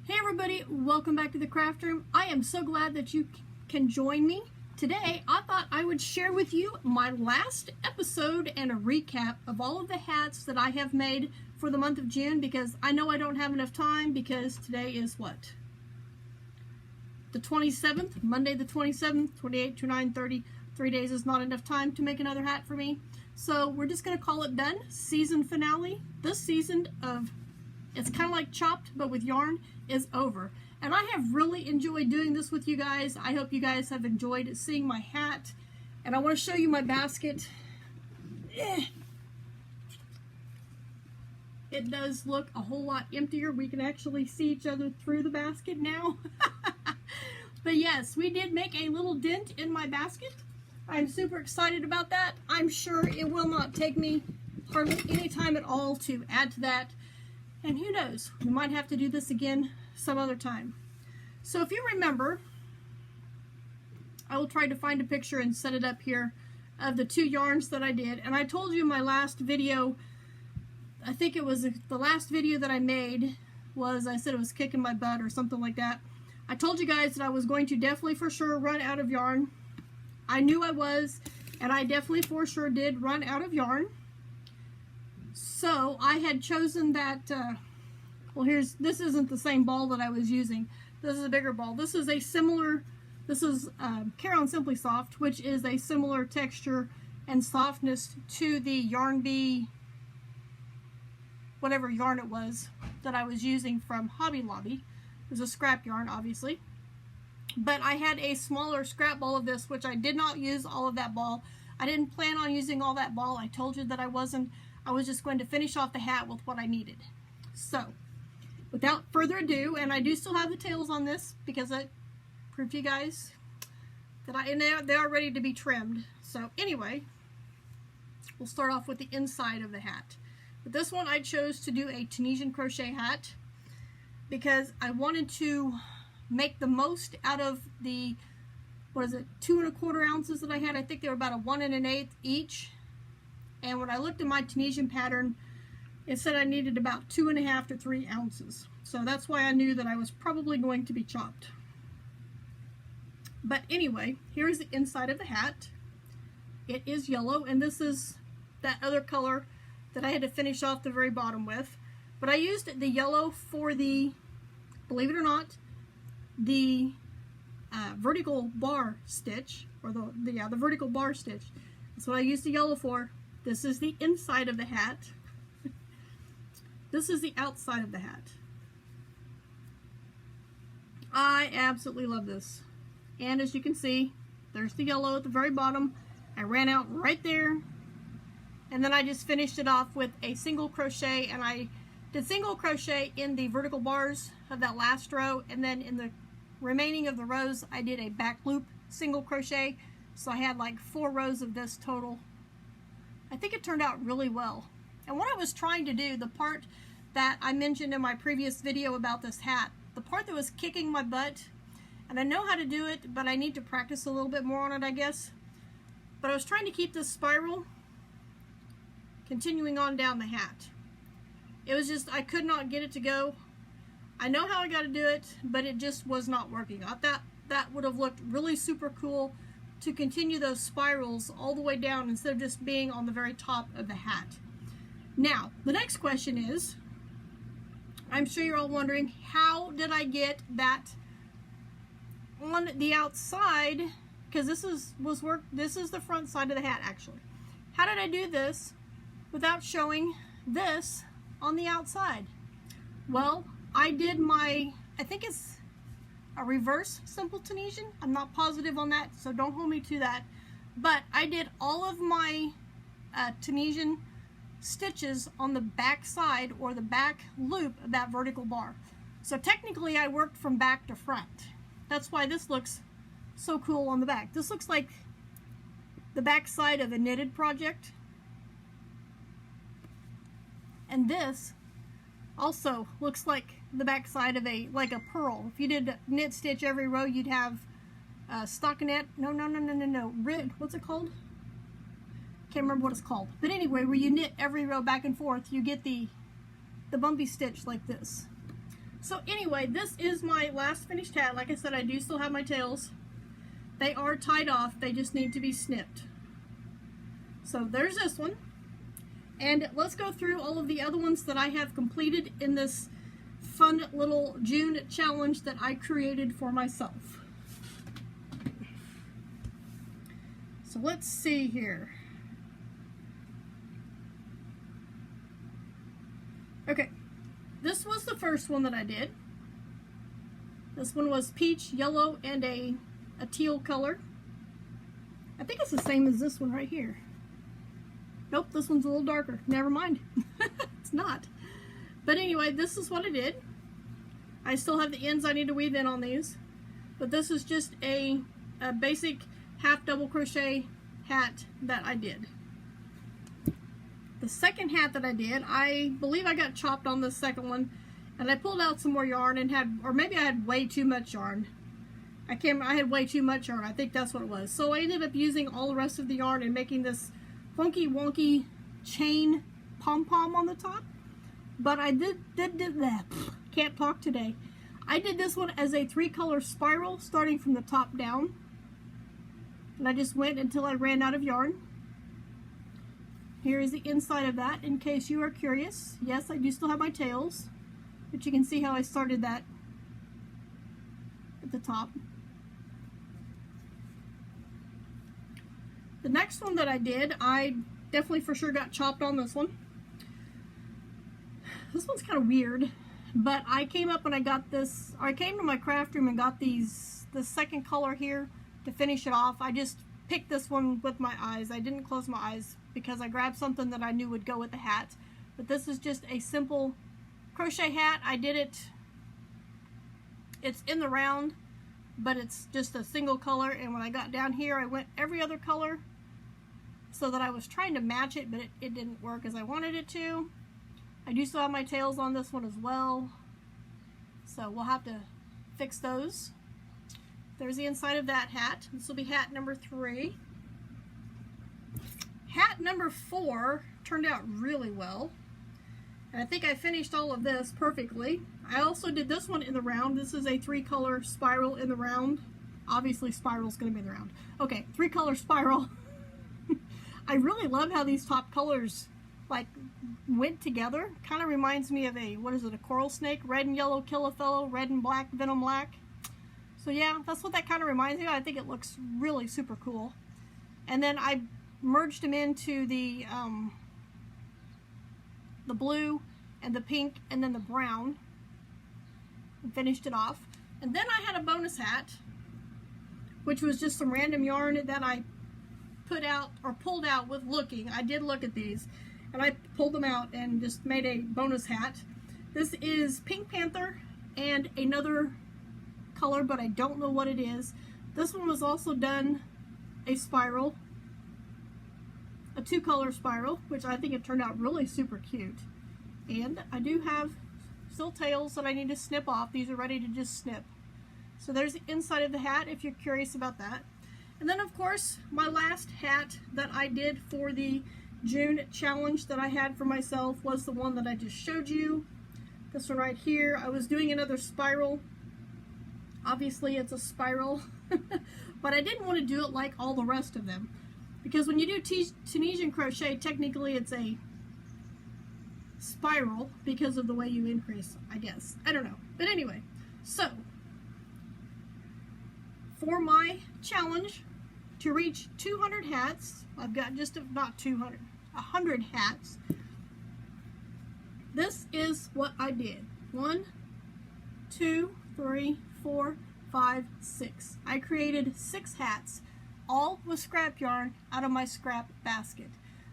Hey everybody, welcome back to the craft room. I am so glad that you can join me. Today, I thought I would share with you my last episode and a recap of all of the hats that I have made for the month of June, because I know I don't have enough time, because today is what? The 27th, Monday the 27th, 28, 29, 30. 3 days is not enough time to make another hat for me. So we're just going to call it done. Season finale. This season of, it's kind of like Chopped, but with yarn, is over. And I have really enjoyed doing this with you guys. I hope you guys have enjoyed seeing my hat. And I want to show you my basket. It does look a whole lot emptier. We can actually see each other through the basket now. But yes, we did make a little dent in my basket. I'm super excited about that. I'm sure it will not take me hardly any time at all to add to that. And who knows, we might have to do this again some other time. So if you remember, I will try to find a picture and set it up here of the two yarns that I did. And I told you in my last video, I think it was the last video that I made was, I said it was kicking my butt or something like that. I told you guys that I was going to definitely for sure run out of yarn. I knew I was, and I definitely for sure did run out of yarn. So I had chosen that, well, this isn't the same ball that I was using. This is a bigger ball. This is a similar, this is Caron Simply Soft, which is a similar texture and softness to the Yarn Bee, whatever yarn it was that I was using from Hobby Lobby. It was a scrap yarn, obviously. But I had a smaller scrap ball of this, which I did not use all of that ball. I didn't plan on using all that ball. I told you that I wasn't. I was just going to finish off the hat with what I needed. So, without further ado, and I do still have the tails on this because I proved to you guys that they are ready to be trimmed. So anyway, we'll start off with the inside of the hat. With this one, I chose to do a Tunisian crochet hat because I wanted to make the most out of the, what is it, 2 1/4 ounces that I had. I think they were about a 1 1/8 each. And when I looked at my Tunisian pattern, it said I needed about 2 1/2 to 3 ounces. So that's why I knew that I was probably going to be chopped. But anyway, here's the inside of the hat. It is yellow, and this is that other color that I had to finish off the very bottom with. But I used the yellow for the, believe it or not, the vertical bar stitch, or the vertical bar stitch. That's what I used the yellow for. This is the inside of the hat. This is the outside of the hat. I absolutely love this. And as you can see, there's the yellow at the very bottom. I ran out right there. And then I just finished it off with a single crochet, and I did single crochet in the vertical bars of that last row, and then in the remaining of the rows I did a back loop single crochet. So I had like 4 rows of this total. I think it turned out really well. And what I was trying to do, the part that I mentioned in my previous video about this hat, the part that was kicking my butt, and I know how to do it, but I need to practice a little bit more on it, I guess. But I was trying to keep this spiral continuing on down the hat. It was just, I could not get it to go. I know how I got to do it, but it just was not working. I thought that would have looked really super cool to continue those spirals all the way down instead of just being on the very top of the hat. Now, the next question is, I'm sure you're all wondering, how did I get that on the outside? Because this is the front side of the hat, actually. How did I do this without showing this on the outside? Well, I did my, I think it's a reverse simple Tunisian. I'm not positive on that, so don't hold me to that. But I did all of my Tunisian stitches on the back side, or the back loop of that vertical bar. So technically I worked from back to front. That's why this looks so cool on the back. This looks like the back side of a knitted project. And this also looks like the back side of like a pearl. If you did knit stitch every row, you'd have stockinette. No. What's it called? Can't remember what it's called. But anyway, where you knit every row back and forth, you get the bumpy stitch like this. So anyway, this is my last finished hat. Like I said, I do still have my tails. They are tied off, they just need to be snipped. So there's this one. And let's go through all of the other ones that I have completed in this fun little June challenge that I created for myself. So let's see here. Okay, this was the first one that I did. This one was peach, yellow, and a teal color. I think it's the same as this one right here. Nope, this one's a little darker. Never mind. It's not. But anyway, this is what I did. I still have the ends I need to weave in on these. But this is just a basic half double crochet hat that I did. The second hat that I did, I believe I got chopped on the second one. And I pulled out some more yarn and had, or maybe I had way too much yarn. I had way too much yarn. I think that's what it was. So I ended up using all the rest of the yarn and making this funky wonky chain pom-pom on the top. But I did that. Can't talk today. I did this one as a 3-color spiral starting from the top down. And I just went until I ran out of yarn. Here is the inside of that in case you are curious. Yes, I do still have my tails. But you can see how I started that at the top. The next one that I did, I definitely for sure got chopped on this one. This one's kind of weird, but I came up and I got this, or I came to my craft room and got the second color here to finish it off. I just picked this one with my eyes. I didn't close my eyes because I grabbed something that I knew would go with the hat. But this is just a simple crochet hat. I did it, it's in the round, but it's just a single color, and when I got down here I went every other color so that I was trying to match it, but it didn't work as I wanted it to. I do still have my tails on this one as well, so we'll have to fix those. There's the inside of that hat. This will be hat number 3. Hat number 4 turned out really well. And I think I finished all of this perfectly. I also did this one in the round. This is a 3-color spiral in the round. Obviously spiral's going to be in the round. Okay, 3-color spiral. I really love how these top colors like went together. Kind of reminds me of a, what is it, a coral snake? Red and yellow kill a fellow, red and black venom black. So yeah, that's what that kind of reminds me of. I think it looks really super cool. And then I merged them into the blue and the pink and then the brown and finished it off. And then I had a bonus hat, which was just some random yarn that I put out or pulled out with looking. I did look at these and I pulled them out and just made a bonus hat. This is Pink Panther and another color, but I don't know what it is. This one was also done a spiral, a 2-color spiral, which I think it turned out really super cute. And I do have still tails that I need to snip off. These are ready to just snip. So there's the inside of the hat if you're curious about that. And then of course my last hat that I did for the June challenge that I had for myself was the one that I just showed you. This one right here. I was doing another spiral. Obviously it's a spiral, but I didn't want to do it like all the rest of them. Because when you do Tunisian crochet, technically it's a spiral because of the way you increase, I guess. I don't know. But anyway, so for my challenge to reach 200 hats, I've got just not 200, 100 hats. This is what I did. 1, 2, 3, 4, 5, 6. I created 6 hats, all with scrap yarn out of my scrap basket.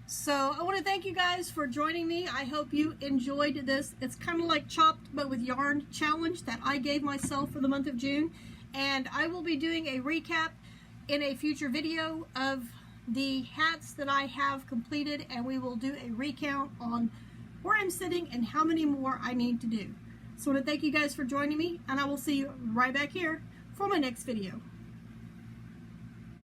So I want to thank you guys for joining me. I hope you enjoyed this. It's kind of like Chopped but with yarn challenge that I gave myself for the month of June. And I will be doing a recap in a future video of the hats that I have completed, and we will do a recount on where I'm sitting and how many more I need to do. So I want to thank you guys for joining me, and I will see you right back here for my next video.